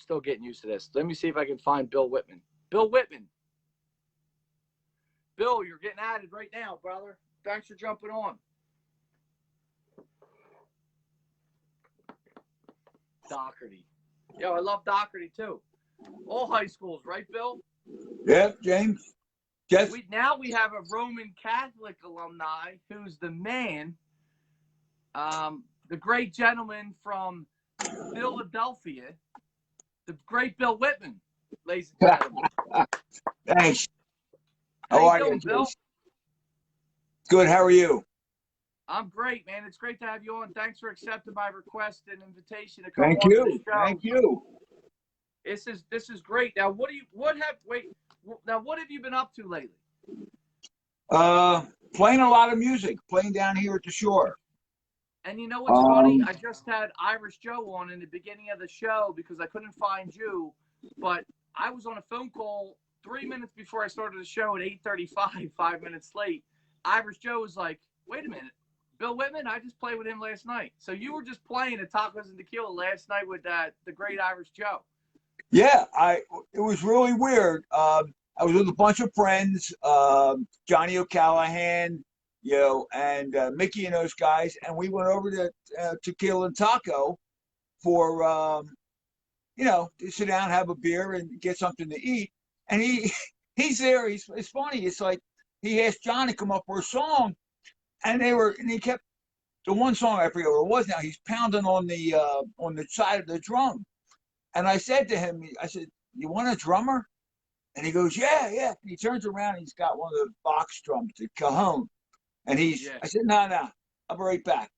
still getting used to this. Let me see if I can find Bill Whitman. Bill Whitman. Bill, you're getting added right now, brother. Thanks for jumping on. Doherty. Yo, I love Doherty too. All high schools, right, Bill? Yep, James. Yes. Now we have a Roman Catholic alumni who's the man, the great gentleman from Philadelphia, the great Bill Whitman, ladies and gentlemen. Thanks. How you doing, Bill? Good. How are you? I'm great, man. It's great to have you on. Thanks for accepting my request and invitation to come on Thank to you. the show. Thank you. This is great. Now, what have you been up to lately? Playing a lot of music, playing down here at the shore. And you know what's funny? I just had Irish Joe on in the beginning of the show because I couldn't find you, but I was on a phone call 3 minutes before I started the show at 8:35, 5 minutes late. Irish Joe was like, wait a minute, Bill Whitman? I just played with him last night. So you were just playing at Tacos and Tequila last night with the great Irish Joe. Yeah, it was really weird. I was with a bunch of friends, Johnny O'Callahan, and Mickey and those guys, and we went over to Tequila and Taco for, to sit down, have a beer, and get something to eat. And he's there. It's funny. It's like he asked John to come up for a song, and he kept the one song, I forget what it was now. He's pounding on the side of the drum. And I said to him, you want a drummer? And he goes, yeah. And he turns around and he's got one of the box drums, the cajon. And I said, no, I'll be right back.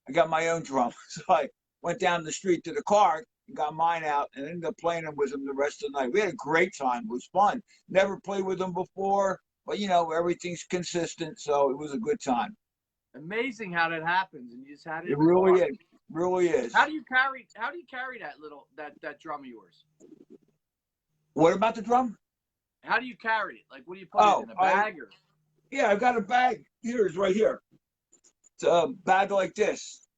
I got my own drum. So I went down the street to the car and got mine out and ended up playing him with him the rest of the night. We had a great time. It was fun. Never played with him before, but everything's consistent. So it was a good time. Amazing how that happens. And you just had it. It really is. Really is. How do you carry that drum of yours? What about the drum? How do you carry it? Like, what do you put it in a bag or? Yeah, I've got a bag. It's right here. It's a bag like this.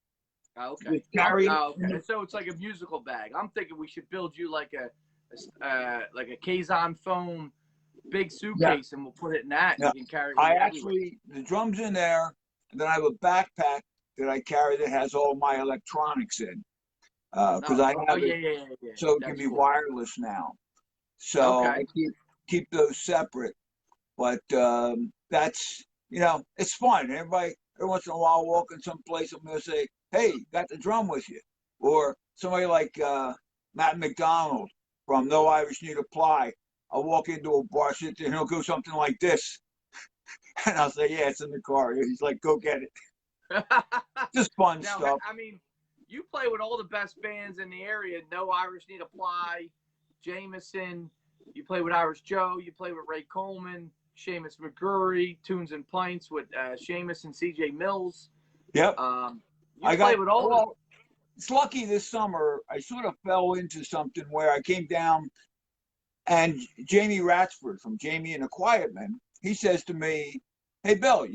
Okay. Okay. So it's like a musical bag. I'm thinking we should build you like a Kazan foam big suitcase, and we'll put it in that. And you can carry it. The drum's in there, and then I have a backpack that I carry that has all my electronics in. Because I have it, so it can be wireless now. So I keep those separate. But that's, it's fun. Every once in a while, walking someplace, I'm going to say, hey, got the drum with you. Or somebody like Matt McDonald from No Irish Need Apply. I'll walk into a bar, sit there, and he'll go something like this. And I'll say, yeah, it's in the car. He's like, go get it. Just fun stuff. I mean, you play with all the best bands in the area. No Irish Need Apply, Jameson. You play with Irish Joe. You play with Ray Coleman, Seamus McGurry, Tunes and Pints with Seamus and CJ Mills. Yep. I play with all of them. It's lucky this summer I sort of fell into something where I came down and Jamie Ratsford from Jamie and the Quiet Men, he says to me, hey, Bill,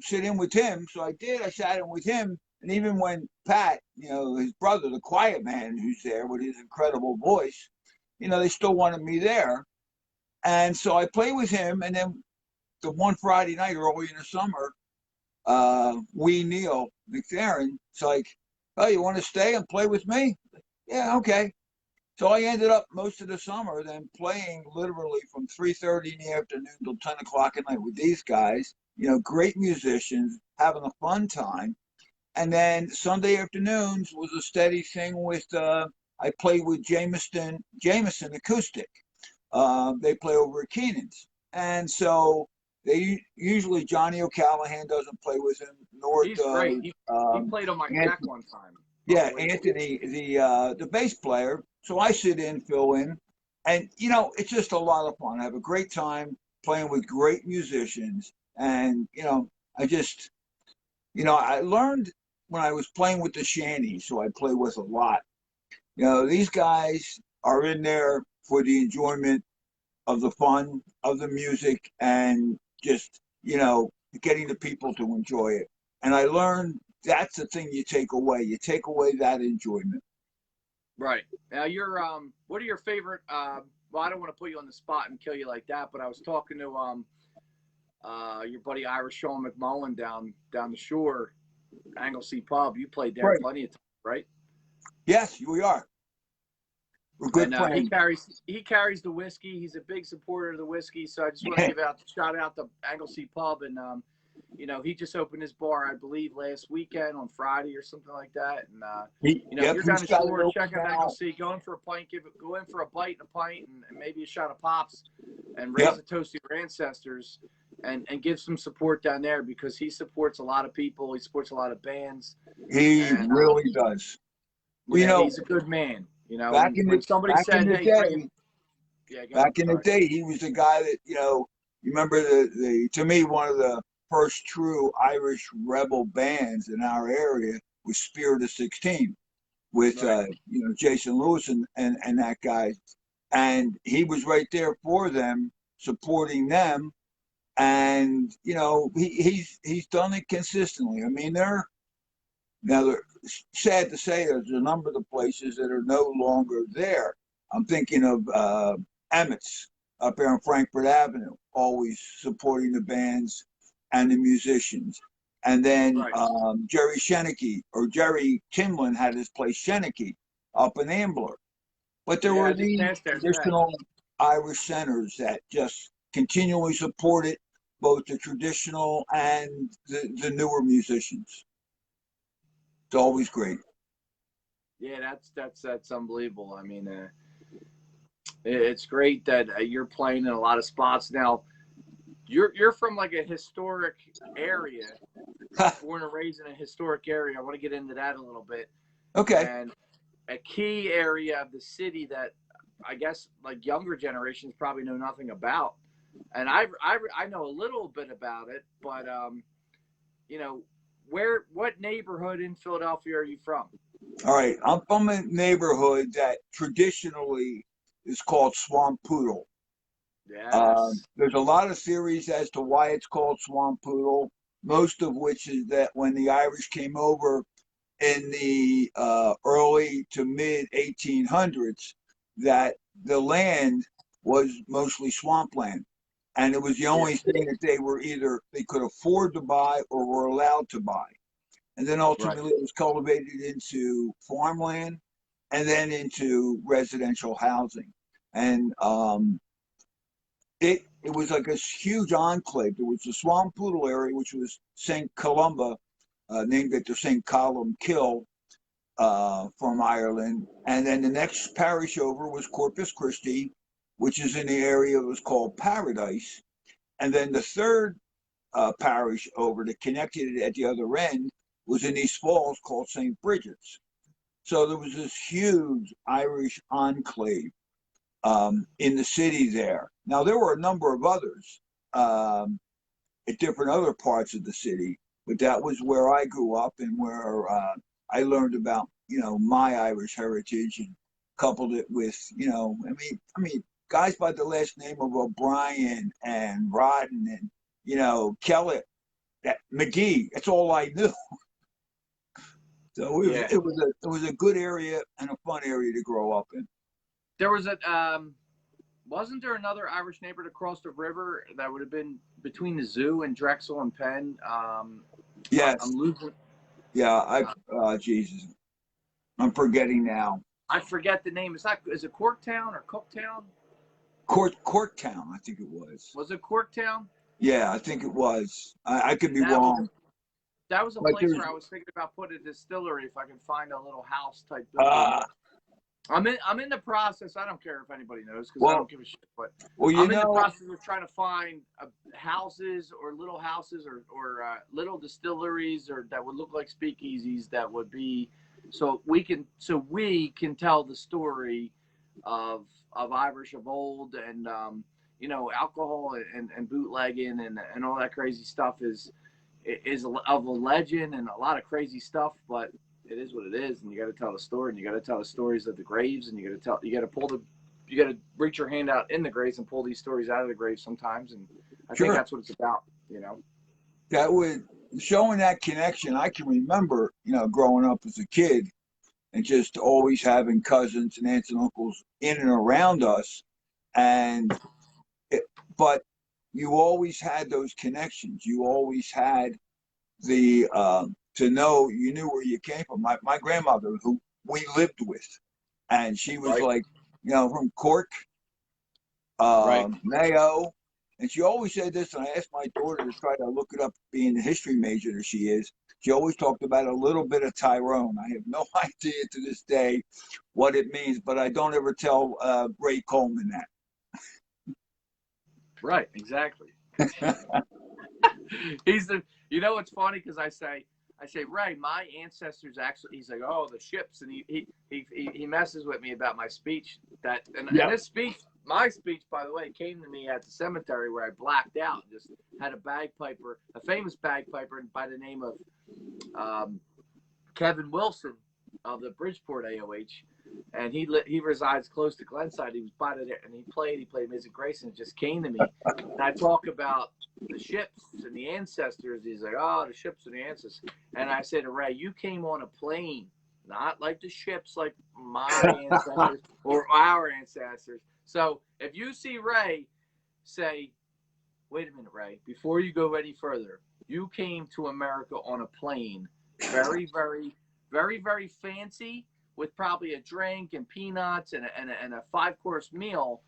sit in with him. So I did. I sat in with him. And even when Pat, his brother, the Quiet Man, who's there with his incredible voice, they still wanted me there. And so I played with him. And then the one Friday night early in the summer, Neil McFerrin, it's like, oh, you want to stay and play with me? Yeah, okay. So I ended up most of the summer then playing literally from 3:30 in the afternoon till 10 o'clock at night with these guys, great musicians, having a fun time. And then Sunday afternoons was a steady thing with, I played with Jameson Acoustic. They play over at Keenan's. And so they usually, Johnny O'Callahan doesn't play with him, nor He's does. great. He played on my deck one time. Yeah, Anthony, the bass player. So I sit in, fill in. And, it's just a lot of fun. I have a great time playing with great musicians. And, I learned when I was playing with the Shanties, who I play with a lot. These guys are in there for the enjoyment of the fun, of the music, and just, getting the people to enjoy it. And I learned that's the thing you take away. You take away that enjoyment. Right. Now what are your favorite well, I don't want to put you on the spot and kill you like that, but I was talking to your buddy Irish Sean McMullen down the shore, Anglesey Pub. You played there Right. plenty of times, right? Yes, we are. We're good And friends. he carries the whiskey. He's a big supporter of the whiskey. So I just want to give out shout out to Anglesey Pub, and he just opened his bar, I believe, last weekend on Friday or something like that. And if you're down the shore, check out Anglesey. Go in for a pint, go in for a bite and a pint, and maybe a shot of pops, and raise a toast to your ancestors, and give some support down there, because he supports a lot of people. He supports a lot of bands. He really does. Well, he's a good man. Back in the day, he was the guy that, you remember to me, one of the first true Irish rebel bands in our area was Spirit of 16 with, Jason Lewis and that guy. And he was right there for them, supporting them. And, he's done it consistently. I mean, they're sad to say there's a number of the places that are no longer there. I'm thinking of Emmett's up there on Frankfurt Avenue, always supporting the bands and the musicians. And then Jerry Timlin had his place Sheneke up in Ambler. But there were these traditional Irish centers that just continually supported both the traditional and the newer musicians. It's always great. Yeah, that's unbelievable. I mean, it's great that you're playing in a lot of spots now. You're from like a historic area, born and raised in a historic area. I want to get into that a little bit. Okay. And a key area of the city that I guess like younger generations probably know nothing about, and I know a little bit about it, but what neighborhood in Philadelphia are you from? All right, I'm from a neighborhood that traditionally is called Swampoodle. Yes. There's a lot of theories as to why it's called Swampoodle, most of which is that when the Irish came over in the early to mid 1800s, that the land was mostly swampland. And it was the only thing that they could afford to buy or were allowed to buy. And then ultimately it was cultivated into farmland and then into residential housing. And it was like a huge enclave. There was the Swampoodle area, which was St. Columba, named after St. Columkill from Ireland. And then the next parish over was Corpus Christi, which is in the area that was called Paradise. And then the third parish over that connected it at the other end was in East Falls called St. Bridget's. So there was this huge Irish enclave in the city there. Now, there were a number of others at different other parts of the city, but that was where I grew up and where I learned about, my Irish heritage and coupled it with, I mean, guys by the last name of O'Brien and Rodden and, Kellett, that McGee, that's all I knew. So it was a good area and a fun area to grow up in. There was wasn't there another Irish neighborhood across the river that would have been between the zoo and Drexel and Penn? Yes. I'm losing. Yeah, Jesus, I'm forgetting now. I forget the name. Is it Corktown or Cooktown? Corktown, I think it was. Was it Corktown? Yeah, I think it was. I could be wrong. That was a place where I was thinking about putting a distillery if I can find a little house type building. I'm in the process. I don't care if anybody knows because I don't give a shit. But I'm in the process of trying to find houses or little houses or little distilleries or that would look like speakeasies that would be so we can tell the story of Irish of old and alcohol and bootlegging and all that crazy stuff is of a legend and a lot of crazy stuff, but it is what it is, and you got to tell the story, and you got to tell the stories of the graves, and you got to reach your hand out in the graves and pull these stories out of the graves sometimes, and I think that's what it's about, That would showing that connection. I can remember, growing up as a kid, and just always having cousins and aunts and uncles in and around us. And but you always had those connections. You always had the to know, you knew where you came from. My grandmother, who we lived with, and she was Right. like, from Cork, Right. Mayo. And she always said this, and I asked my daughter to try to look it up, being the history major that she is. She always talked about a little bit of Tyrone. I have no idea to this day what it means, but I don't ever tell Ray Coleman that. Right. Exactly. He's the. You know what's funny? Because I say, Ray, my ancestors actually. He's like, oh, the ships, and he messes with me about my speech. And Yep. this speech, my speech, by the way, came to me at the cemetery where I blacked out and just had a bagpiper, a famous bagpiper by the name of Kevin Wilson of the Bridgeport AOH, and he resides close to Glenside. He was by there, and he played Amazing Grace, and it just came to me. And I talk about the ships and the ancestors. He's like, oh, the ships and the ancestors. And I said to Ray, you came on a plane, not like the ships, like my ancestors or our ancestors. So if you see Ray, say, wait a minute, Ray, before you go any further, you came to America on a plane, very, very, very, very fancy, with probably a drink and peanuts and a 5-course meal,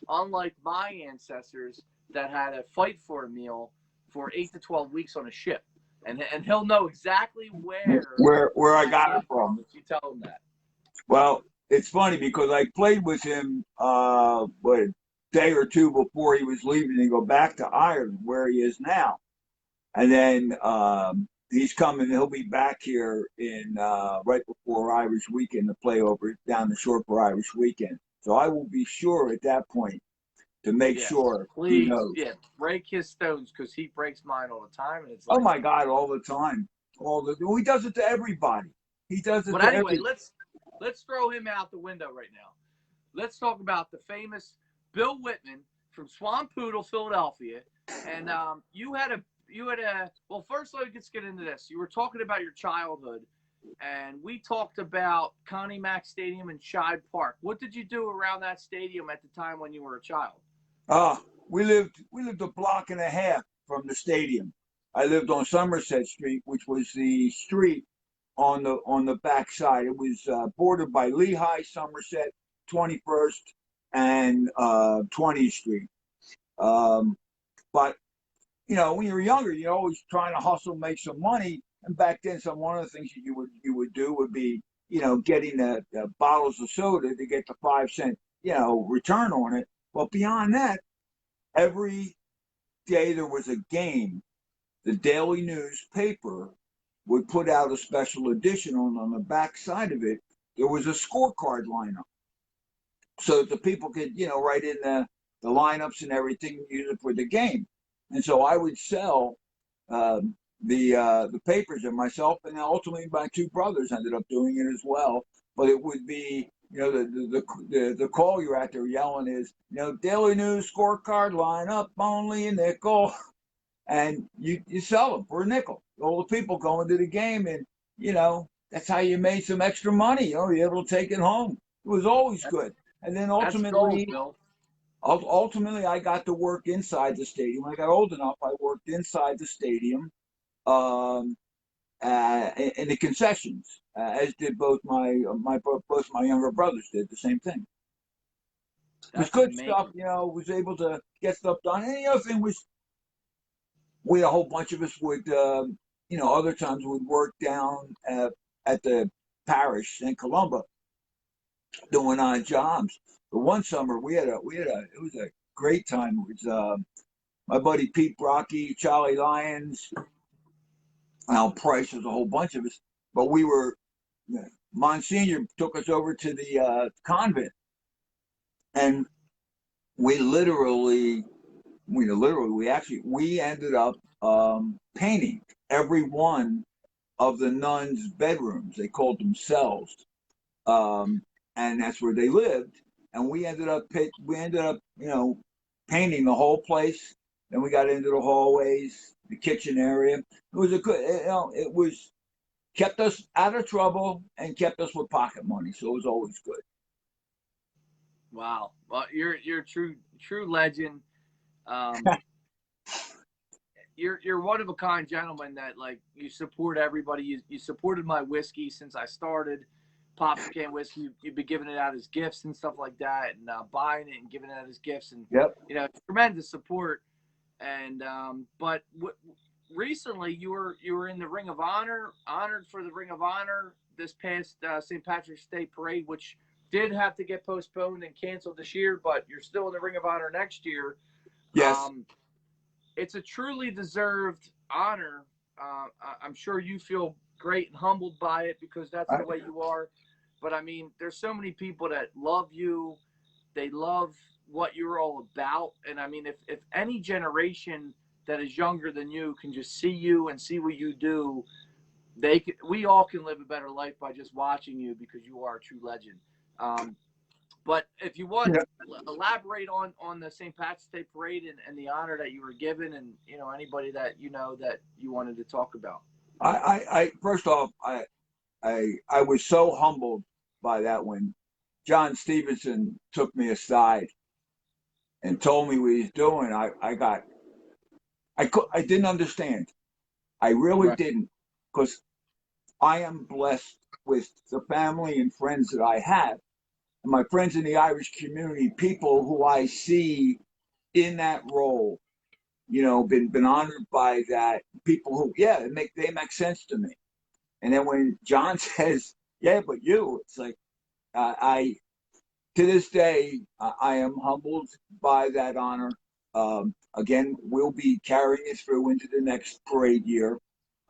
unlike my ancestors that had to fight for a meal for 8 to 12 weeks on a ship. And he'll know exactly where I that got it came from. if you tell him that. Well, it's funny because I played with him a day or two before he was leaving to go back to Ireland, where he is now. And then he's coming. He'll be back here in right before Irish Weekend to play over down the shore for Irish Weekend. So I will be sure at that point to make Yes, sure he please, knows. yeah, break his stones because he breaks mine all the time, and it's Oh like. my God, all the time, he does it to everybody. He does it But to anyway, every. let's throw him out the window right now. Let's talk about the famous Bill Whitman from Swampoodle, Philadelphia. And you had a well. First, let's get into this. You were talking about your childhood, and we talked about Connie Mack Stadium and Shibe Park. What did you do around that stadium at the time when you were a child? We lived a block and a half from the stadium. I lived on Somerset Street, which was the street on the back side. It was bordered by Lehigh, Somerset, 21st, and 20th Street. Um, but when you were younger, you're always trying to hustle, make some money. And back then, one of the things that you would do would be, getting the bottles of soda to get the 5 cent, return on it. But beyond that, every day there was a game, the daily newspaper would put out a special edition on the back side of it. There was a scorecard lineup, so that the people could, write in the lineups and everything, use it for the game. And so I would sell the papers, and myself, and ultimately my two brothers ended up doing it as well. But it would be, the call you're at there yelling is, daily news scorecard lineup only a nickel, and you sell them for a nickel. All the people going to the game, and that's how you made some extra money. You're able to take it home. It was always good. And then That's gold, ultimately, Bill. ultimately, I got to work inside the stadium. When I got old enough, I worked inside the stadium, um, in the concessions, as did both my younger brothers did the same thing. It was That's good stuff. amazing. Was able to get stuff done. And the other thing was, a whole bunch of us would, other times would work down at the parish, St. Columba, doing odd jobs. But one summer it was a great time. It was my buddy Pete Brocky, Charlie Lyons, Al Price, was a whole bunch of us. But we were, Monsignor took us over to the convent, and we literally, we ended up painting every one of the nuns' bedrooms. They called them cells, um, and that's where they lived. And we ended up painting the whole place. Then we got into the hallways, the kitchen area. It was a good, it was kept us out of trouble and kept us with pocket money. So it was always good. Wow. Well, you're a true legend. Um, you're one of a kind gentleman that, like, you support everybody. You supported my whiskey since I started. Pops Can whiskey. You've been giving it out as gifts and stuff like that, and buying it and giving it out as gifts, and Yep. tremendous support. And but recently you were in the Ring of Honor, honored for the Ring of Honor this past St. Patrick's Day parade, which did have to get postponed and canceled this year, but you're still in the Ring of Honor next year. Yes. It's a truly deserved honor. I'm sure you feel great and humbled by it because that's the way you are. But I mean, there's so many people that love you. They love what you're all about. And I mean, if any generation that is younger than you can just see you and see what you do, we all can live a better life by just watching you because you are a true legend. But if you want, elaborate on the St. Patrick's Day parade and the honor that you were given, and anybody that that you wanted to talk about. I first off, I was so humbled by that when John Stevenson took me aside and told me what he's doing. I didn't understand. I really didn't, because I am blessed with the family and friends that I have. And my friends in the Irish community, people who I see in that role, been honored by that. People who, they make sense to me. And then when John says, "Yeah, but you," it's like I to this day I am humbled by that honor. Again, we'll be carrying it through into the next parade year,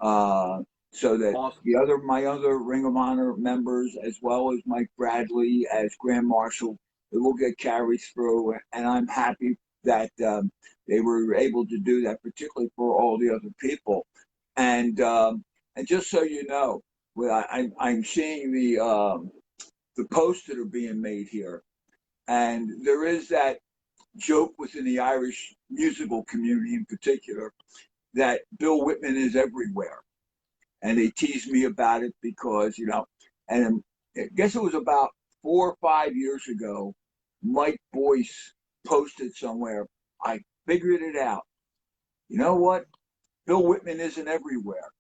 so that my other Ring of Honor members, as well as Mike Bradley as Grand Marshal, it will get carried through. And I'm happy that they were able to do that, particularly for all the other people. And just so you know, I'm seeing the posts that are being made here, and there is that joke within the Irish musical community in particular that Bill Whitman is everywhere. And they tease me about it because, and I guess it was about 4 or 5 years ago, Mike Boyce posted somewhere, "I figured it out. You know what? Bill Whitman isn't everywhere.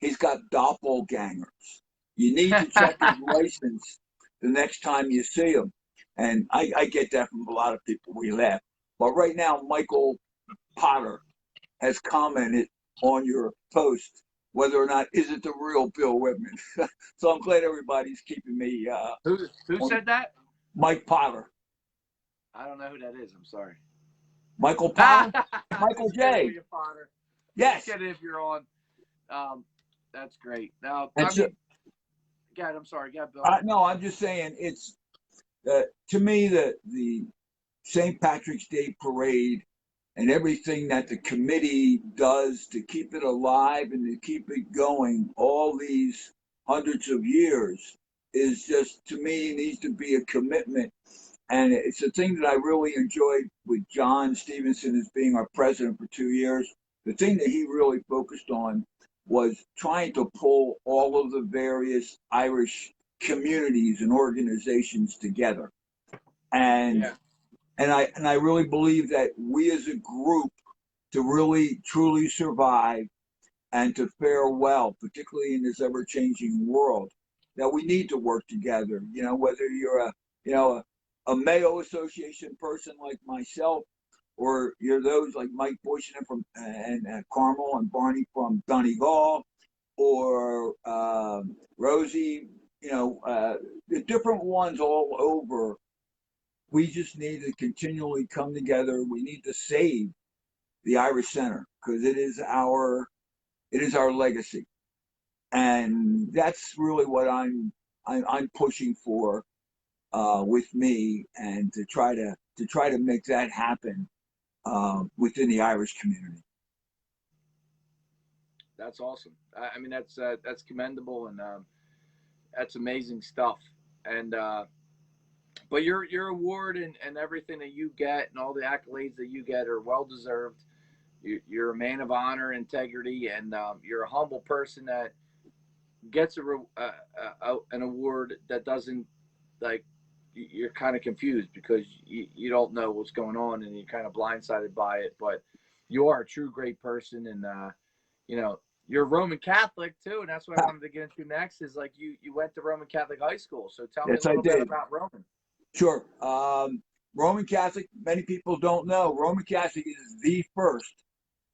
He's got doppelgangers. You need to check his license the next time you see him." And I get that from a lot of people. We laugh. But right now, Michael Potter has commented on your post whether or not is it the real Bill Whitman. So I'm glad everybody's keeping me. Who said that? Mike Potter. I don't know who that is. I'm sorry. Michael Potter. Michael J. Potter. Yes. Just kidding if you're on. That's great. Now, God, I'm sorry. God, Bill. No, I'm just saying it's to me the St. Patrick's Day parade and everything that the committee does to keep it alive and to keep it going all these hundreds of years is just, to me, needs to be a commitment. And it's a thing that I really enjoyed with John Stevenson as being our president for 2 years. The thing that he really focused on was trying to pull all of the various Irish communities and organizations together. And I really believe that we as a group, to really truly survive and to fare well, particularly in this ever-changing world, that we need to work together. Whether you're a Mayo Association person like myself, or you're those like Mike Boyce and Carmel and Barney from Donegal, or Rosie, the different ones all over. We just need to continually come together. We need to save the Irish Center because it is our legacy, and that's really what I'm pushing for with me, and to try to make that happen within the Irish community. That's awesome. I mean, that's commendable, and that's amazing stuff. And but your award and everything that you get and all the accolades that you get are well deserved. You're a man of honor, integrity, and you're a humble person that gets an award that doesn't, like, you're kind of confused because you don't know what's going on and you're kind of blindsided by it. But you are a true great person, and you know, you're Roman Catholic too, and that's what I wanted to get into next. Is like you went to Roman Catholic high school, so tell me Yes, a I little bit did. about Roman. Sure. Roman Catholic, many people don't know. Roman Catholic is the first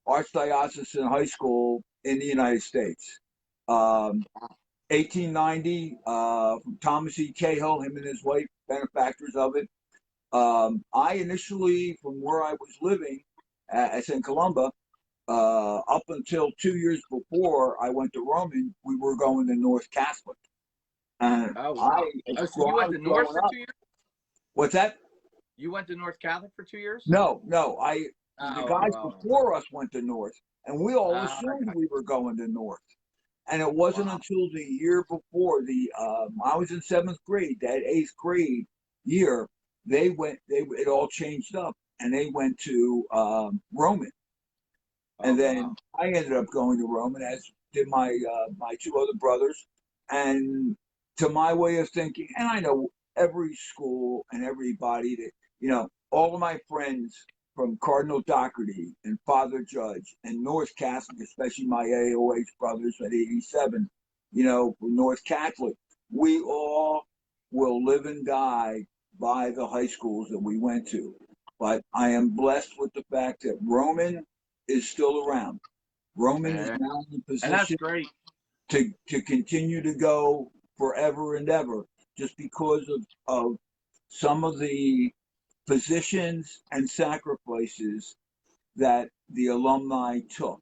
archdiocesan high school in the United States. Um, 1890, from Thomas E. Cahill, him and his wife, benefactors of it. I initially, from where I was living, at St. Columba, up until 2 years before I went to Roman, we were going to North Catholic. And Oh wow! I, Oh, so while you I went was to North growing for up, 2 years? what's that? You went to North Catholic for 2 years? No, no. Oh, The oh, guys oh. before us went to North, and we all I assumed got we were going to North. And it wasn't wow. until the year before I was in seventh grade, that eighth grade year, they went. It all changed up, and they went to Roman. Oh And then wow. I ended up going to Roman, as did my two other brothers. And to my way of thinking, and I know every school and everybody that all of my friends from Cardinal Doherty and Father Judge and North Catholic, especially my AOH brothers at 87, North Catholic, we all will live and die by the high schools that we went to. But I am blessed with the fact that Roman is still around. Roman is And, now in a and that's position great. to continue to go forever and ever, just because of some of the positions and sacrifices that the alumni took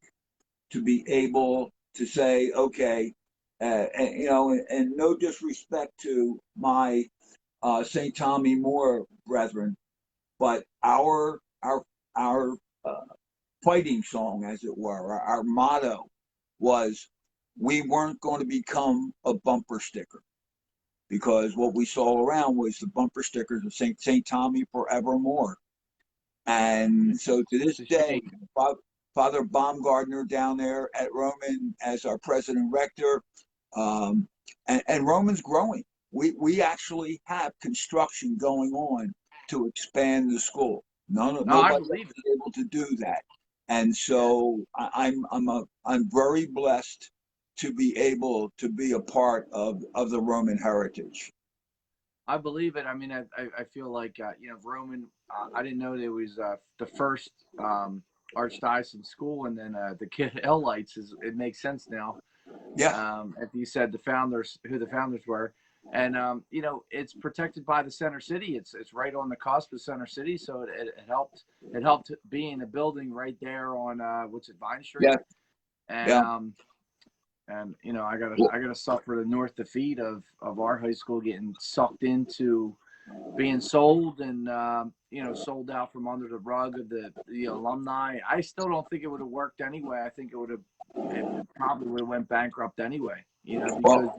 to be able to say, okay, and no disrespect to my St. Tommy Moore brethren, but our fighting song, as it were, our motto was, we weren't going to become a bumper sticker, because what we saw around was the bumper stickers of St. Tommy forevermore. And so to this It's a day, shame. Father Baumgardner down there at Roman as our president rector, and Roman's growing. We actually have construction going on to expand the school. No, I Nobody else believe it. is able to do that, and Yeah, so I'm very blessed to be able to be a part of the Roman heritage. I believe it. I mean, I feel like Roman. I didn't know there was the first archdiocesan school, and then the Kid L lights is. It makes sense now. Yeah, As you said, the founders, who the founders were, and it's protected by the Center City. It's right on the cusp of Center City, so it helped. It helped being a building right there on what's it, Vine Street, yeah, and yeah. I gotta suffer the north defeat of our high school getting sucked into being sold and sold out from under the rug of the alumni. I still don't think it would have worked anyway. I think it probably would have went bankrupt anyway. Because Well,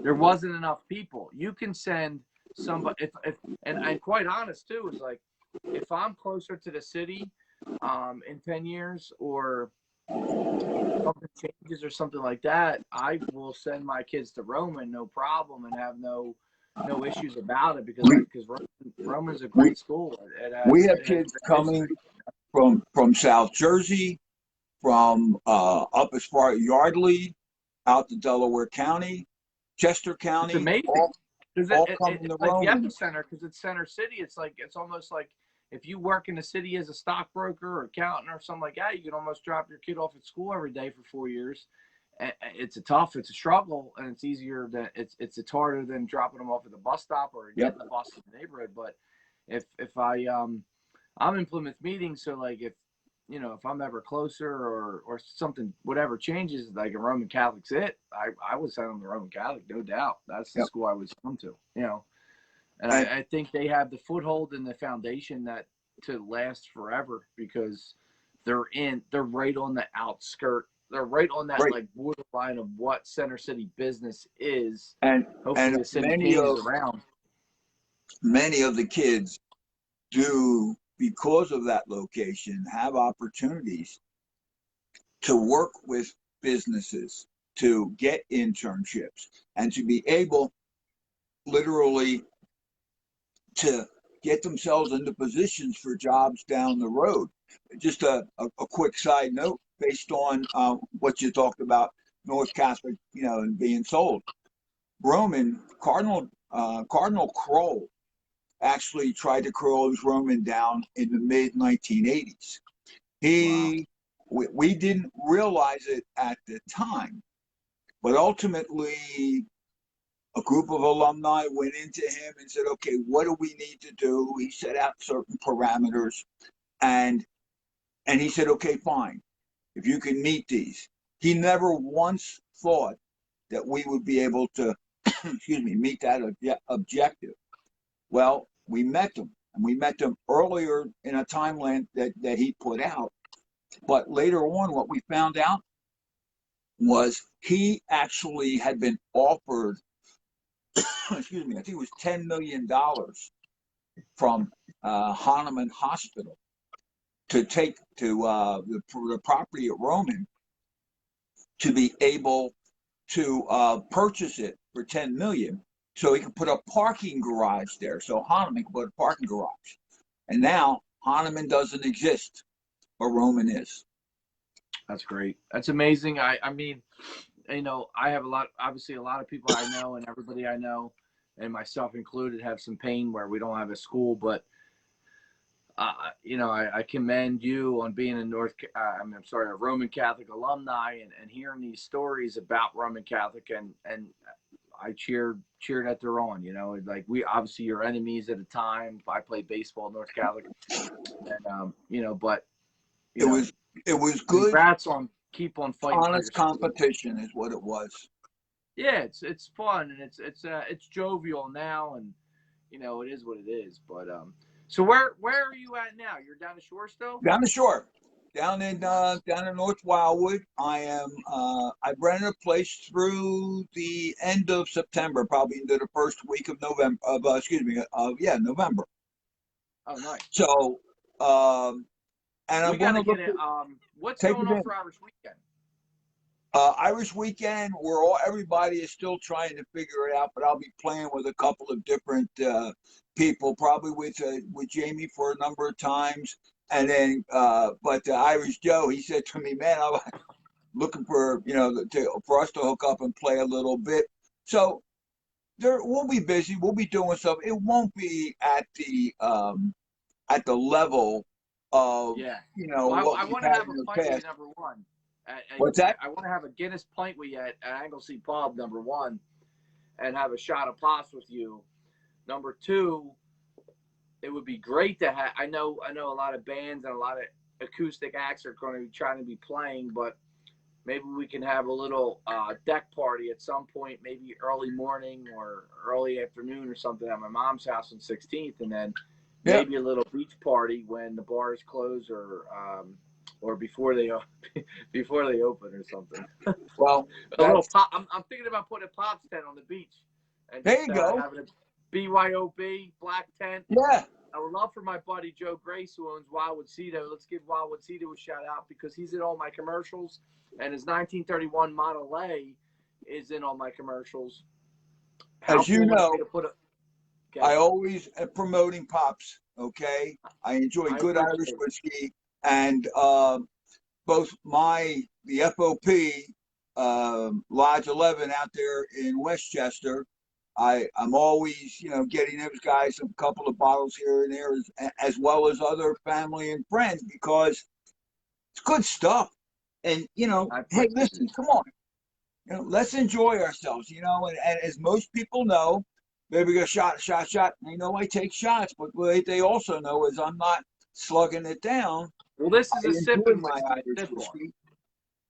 there wasn't enough people. You can send somebody if and quite honest too is like, if I'm closer to the city in 10 years, or something changes or something like that, I will send my kids to Roman, no problem, and have no issues about it, because we Roman's a we great school. It we has have it has kids great coming history. from South Jersey, from up as far as Yardley, out to Delaware County, Chester It's County, amazing because all coming it's to like the Roman. epicenter, because it's Center City. It's almost like if you work in the city as a stockbroker or accountant or something like that, you can almost drop your kid off at school every day for 4 years. It's it's a struggle, and it's easier than it's harder than dropping them off at the bus stop or Yep. getting the bus in the neighborhood. But if I'm in Plymouth Meeting, so like if I'm ever closer, or something, whatever changes, like a Roman Catholic's I would send them to Roman Catholic, no doubt. That's the Yep. school I would send them to. And And I think they have the foothold and the foundation that to last forever, because they're right on the outskirt. They're right on that right. like borderline of what Center City business is. and Hopefully and the city changes around. many of the kids do, because of that location, have opportunities to work with businesses. to get internships and to be able literally to get themselves into positions for jobs down the road. Just a quick side note based on what you talked about, North Catholic, and being sold. Cardinal Kroll actually tried to close Roman down in the mid 1980s. We didn't realize it at the time, but ultimately a group of alumni went into him and said, okay, what do we need to do? He set out certain parameters, and he said, okay, fine, if you can meet these. He never once thought that we would be able to, meet that objective. Well, we met them, and we met them earlier in a timeline that he put out. But later on, what we found out was he actually had been offered, I think it was $10 million from Hahnemann Hospital to take to the property at Roman to be able to purchase it for $10 million, so he could put a parking garage there. So Hahnemann could put a parking garage, and now Hahnemann doesn't exist, but Roman is. That's great. That's amazing. I mean, I have obviously a lot of people I know, and everybody I know, and myself included, have some pain where we don't have a school, but I commend you on being a Roman Catholic alumni and hearing these stories about Roman Catholic, and I cheered that they're on. Like, we obviously your enemies at the time. I played baseball at North Catholic, and but it was good. Congrats on keep on fighting. Honest competition is what it was. Yeah, it's fun, and it's jovial now, and it is what it is. But so where are you at now? You're down the shore still? Down the shore, down in North Wildwood. I am. I rented a place through the end of September, probably into the first week of November. November. Oh, nice. So, and I'm going to look. What's going on for Irish Weekend? Irish Weekend, everybody is still trying to figure it out, but I'll be playing with a couple of different people, probably with Jamie for a number of times, and then but Irish Joe, he said to me, man, I'm looking for for us to hook up and play a little bit. So we'll be busy, we'll be doing stuff. It won't be at the level of Well, I want to have a fight with number one. What's that? I want to have a Guinness pint with you at Anglesey Pub, number one, and have a shot of pops with you. Number two, it would be great to have. I know a lot of bands and a lot of acoustic acts are going to be trying to be playing, but maybe we can have a little deck party at some point, maybe early morning or early afternoon or something at my mom's house on 16th, and then maybe a little beach party when the bars close or before they open or something. Well, a little pop. I'm thinking about putting a pops tent on the beach. And there you go. Having a BYOB black tent. Yeah. I would love for my buddy Joe Grace, who owns Wildwood Cedo. Let's give Wildwood Cedo a shout out because he's in all my commercials, and his 1931 Model A is in all my commercials. As you know, I always am promoting pops. Okay, I enjoy good Irish whiskey. And both the FOP Lodge 11 out there in Westchester, I'm always getting those guys a couple of bottles here and there, as well as other family and friends, because it's good stuff. And hey, listen, come on, let's enjoy ourselves. And as most people know, maybe a shot. I take shots, but what they also know is I'm not slugging it down. Well, this is a sipping my Irish whiskey,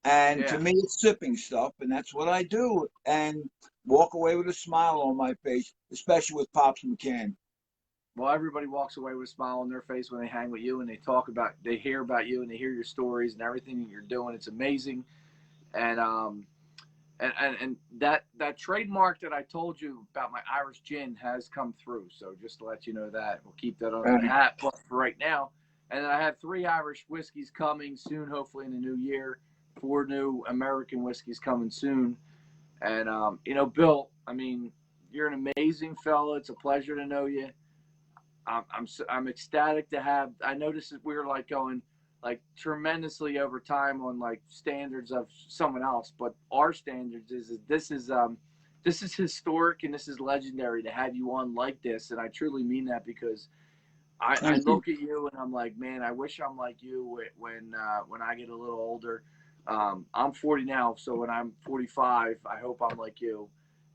and to me, it's sipping stuff, and that's what I do, and walk away with a smile on my face, especially with Pops McCann. Well, everybody walks away with a smile on their face when they hang with you and they hear about you and they hear your stories and everything that you're doing. It's amazing, and that trademark that I told you about my Irish gin has come through. So just to let you know that, we'll keep that under the hat for right now. And I have 3 Irish whiskeys coming soon, hopefully in the new year, 4 new American whiskeys coming soon. And Bill, I mean, you're an amazing fellow. It's a pleasure to know you. I'm ecstatic to have. I noticed that we're like going like tremendously over time on like standards of someone else, but our standards is this is historic and this is legendary to have you on like this, and I truly mean that because I look at you and I'm like, man, I wish I'm like you when I get a little older. I'm 40 now, so when I'm 45, I hope I'm like you,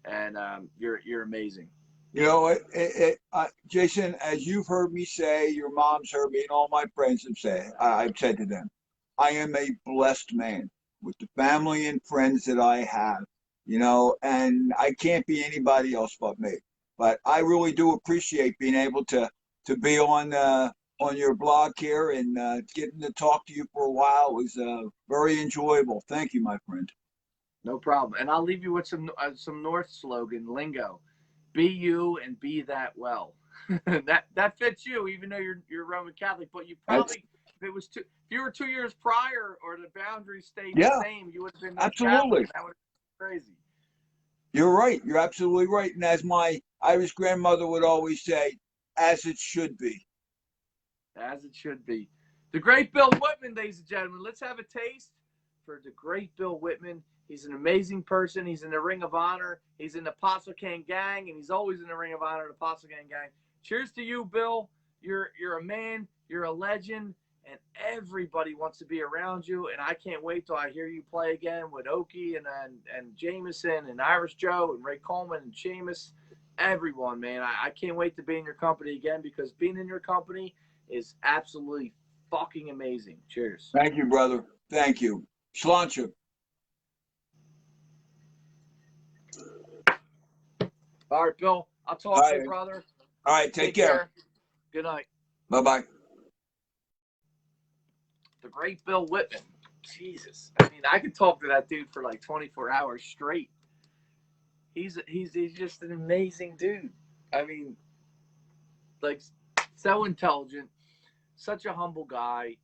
and you're amazing. You know, Jason, as you've heard me say, your mom's heard me, and all my friends have said, I've said to them, I am a blessed man with the family and friends that I have, you know, and I can't be anybody else but me. But I really do appreciate being able to be on your blog here and getting to talk to you for a while was very enjoyable. Thank you, my friend. No problem. And I'll leave you with some North slogan lingo: "Be you and be that well." that fits you, even though you're Roman Catholic. But you probably, if you were 2 years prior, or the boundaries stayed the same, you would have been absolutely Catholic. That would have been crazy. You're right. You're absolutely right. And as my Irish grandmother would always say, as it should be. As it should be. The great Bill Whitman, ladies and gentlemen. Let's have a taste for the great Bill Whitman. He's an amazing person. He's in the Ring of Honor. He's in the Apostle Can Gang, and he's always in the Ring of Honor, the Apostle Can Gang. Cheers to you, Bill. You're a man. You're a legend, and everybody wants to be around you. And I can't wait till I hear you play again with Okie and Jameson and Irish Joe and Ray Coleman and Seamus. Everyone, man. I can't wait to be in your company again, because being in your company is absolutely fucking amazing. Cheers. Thank you, brother. Thank you. Sláinte. All right, Bill. I'll talk to you, brother. All right. Take care. Good night. Bye-bye. The great Bill Whitman. Jesus. I mean, I could talk to that dude for like 24 hours straight. He's just an amazing dude. I mean, like, so intelligent, such a humble guy.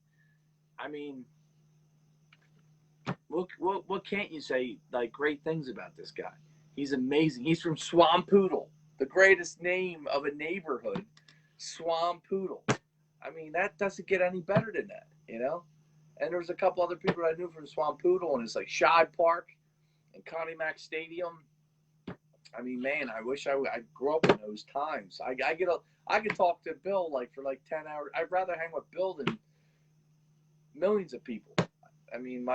I mean, what can't you say, like, great things about this guy? He's amazing. He's from Swampoodle, the greatest name of a neighborhood, Swampoodle. I mean, that doesn't get any better than that, you know? And there was a couple other people I knew from Swampoodle, and it's like Shibe Park and Connie Mack Stadium. I mean, man, I wish I grew up in those times. I could talk to Bill for 10 hours. I'd rather hang with Bill than millions of people. I mean,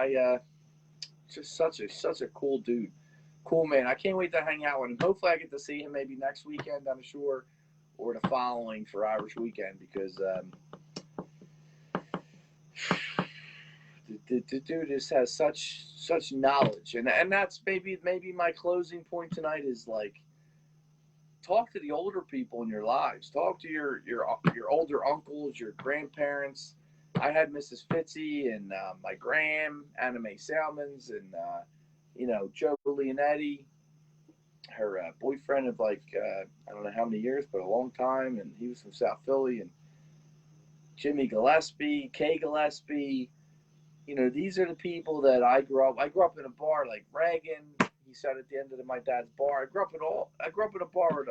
just such a cool dude, cool man. I can't wait to hang out with him. Hopefully, I get to see him maybe next weekend on the shore, or the following for Irish Weekend, because the dude just has such knowledge, and that's maybe my closing point tonight is like, talk to the older people in your lives. Talk to your older uncles, your grandparents. I had Mrs. Fitzy and my Gram, Anna Mae Salmons, and Joe Leonetti, her boyfriend of I don't know how many years, but a long time, and he was from South Philly, and Jimmy Gillespie, Kay Gillespie. These are the people that I grew up. I grew up in a bar like Reagan. He sat at the end of my dad's bar. I grew up in a bar with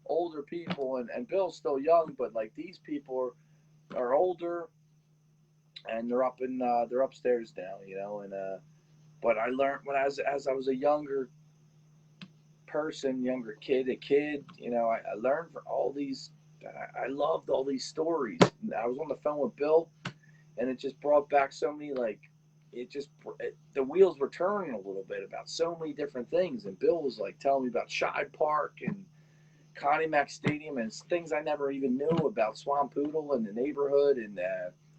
older people, and Bill's still young, but like these people are older, and they're upstairs now, and but I learned as I was a younger person, younger kid, I learned for all these. I loved all these stories. I was on the phone with Bill, and it just brought back so many, the wheels were turning a little bit about so many different things. And Bill was like telling me about Shibe Park and Connie Mack Stadium and things I never even knew about Swampoodle and the neighborhood, and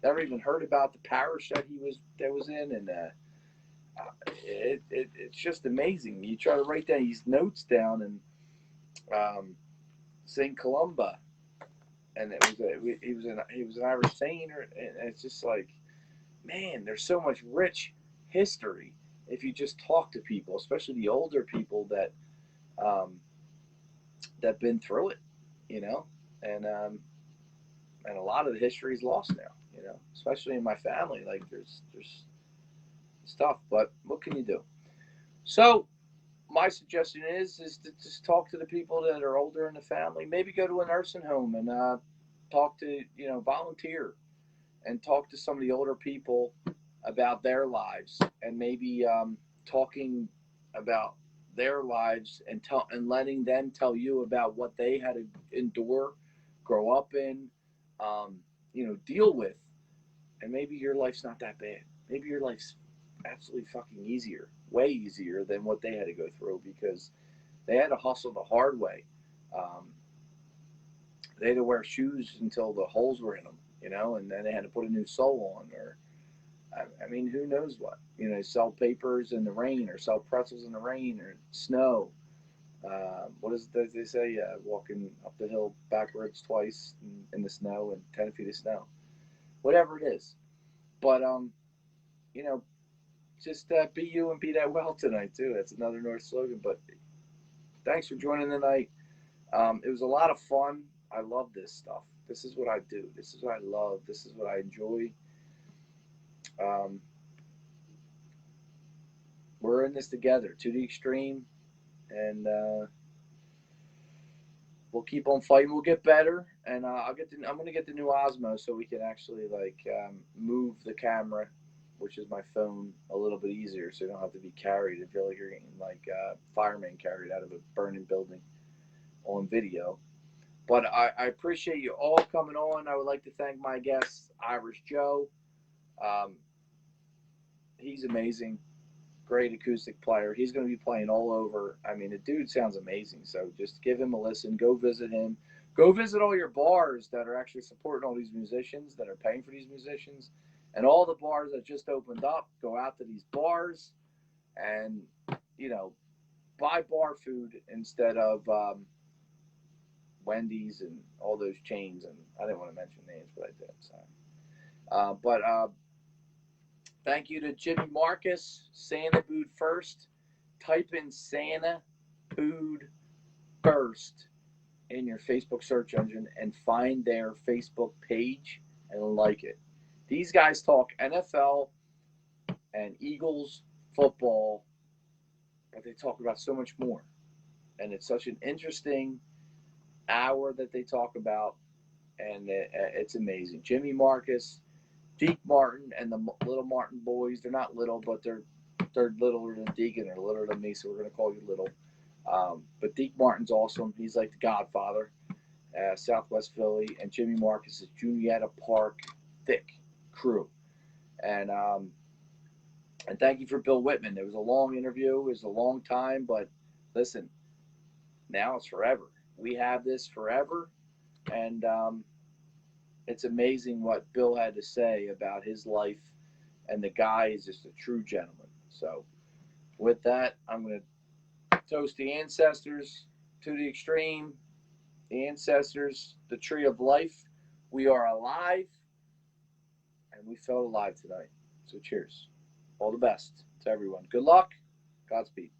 never even heard about the parish that he was in. And it's just amazing. You try to write down these notes down, and St. Columba, and he was an Irish saint, and it's just like, man, there's so much rich history if you just talk to people, especially the older people that been through it, and a lot of the history is lost now, especially in my family. Like there's stuff. But what can you do? So my suggestion is to just talk to the people that are older in the family. Maybe go to a nursing home and talk to, volunteer and talk to some of the older people about their lives, and maybe talking about their lives and letting them tell you about what they had to endure, grow up in, deal with, and maybe your life's not that bad. Maybe your life's absolutely fucking easier, way easier than what they had to go through, because they had to hustle the hard way. Um, they had to wear shoes until the holes were in them, and then they had to put a new sole on, or I mean, who knows what? Sell papers in the rain, or sell pretzels in the rain or snow. What is it that they say? Walking up the hill backwards twice in the snow and 10 feet of snow. Whatever it is. But, you know, just be you and be that well tonight, too. That's another North slogan. But thanks for joining tonight. It was a lot of fun. I love this stuff. This is what I do. This is what I love. This is what I enjoy. We're in this together, to the extreme, and we'll keep on fighting. We'll get better, and I'm gonna get the new Osmo so we can actually move the camera, which is my phone, a little bit easier, so you don't have to be carried. I feel like you're getting fireman carried out of a burning building on video. But I appreciate you all coming on. I would like to thank my guest, Irish Joe. He's amazing. Great acoustic player. He's going to be playing all over. I mean, the dude sounds amazing. So just give him a listen. Go visit him. Go visit all your bars that are actually supporting all these musicians, that are paying for these musicians. And all the bars that just opened up, go out to these bars and, buy bar food instead of Wendy's and all those chains. And I didn't want to mention names, but I did. So, thank you to Jimmy Marcus, Santa Food First. Type in Santa Food First in your Facebook search engine and find their Facebook page and like it. These guys talk NFL and Eagles football, but they talk about so much more. And it's such an interesting hour that they talk about, and it's amazing. Jimmy Marcus, Deke Martin, and the Little Martin boys. They're not little, but they're littler than Deke, and they're littler than me, so we're going to call you Little. But Deke Martin's awesome. He's like the godfather, Southwest Philly, and Jimmy Marcus is Juniata Park thick crew. And thank you for Bill Whitman. It was a long interview. It was a long time, but listen, now it's forever. We have this forever, and it's amazing what Bill had to say about his life, and the guy is just a true gentleman. So with that, I'm going to toast the ancestors to the extreme, the ancestors, the tree of life. We are alive, and we felt alive tonight. So cheers. All the best to everyone. Good luck. Godspeed.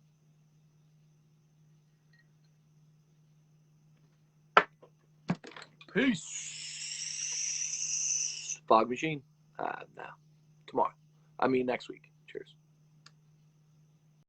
Peace. Fog machine? No. Tomorrow. I mean next week. Cheers.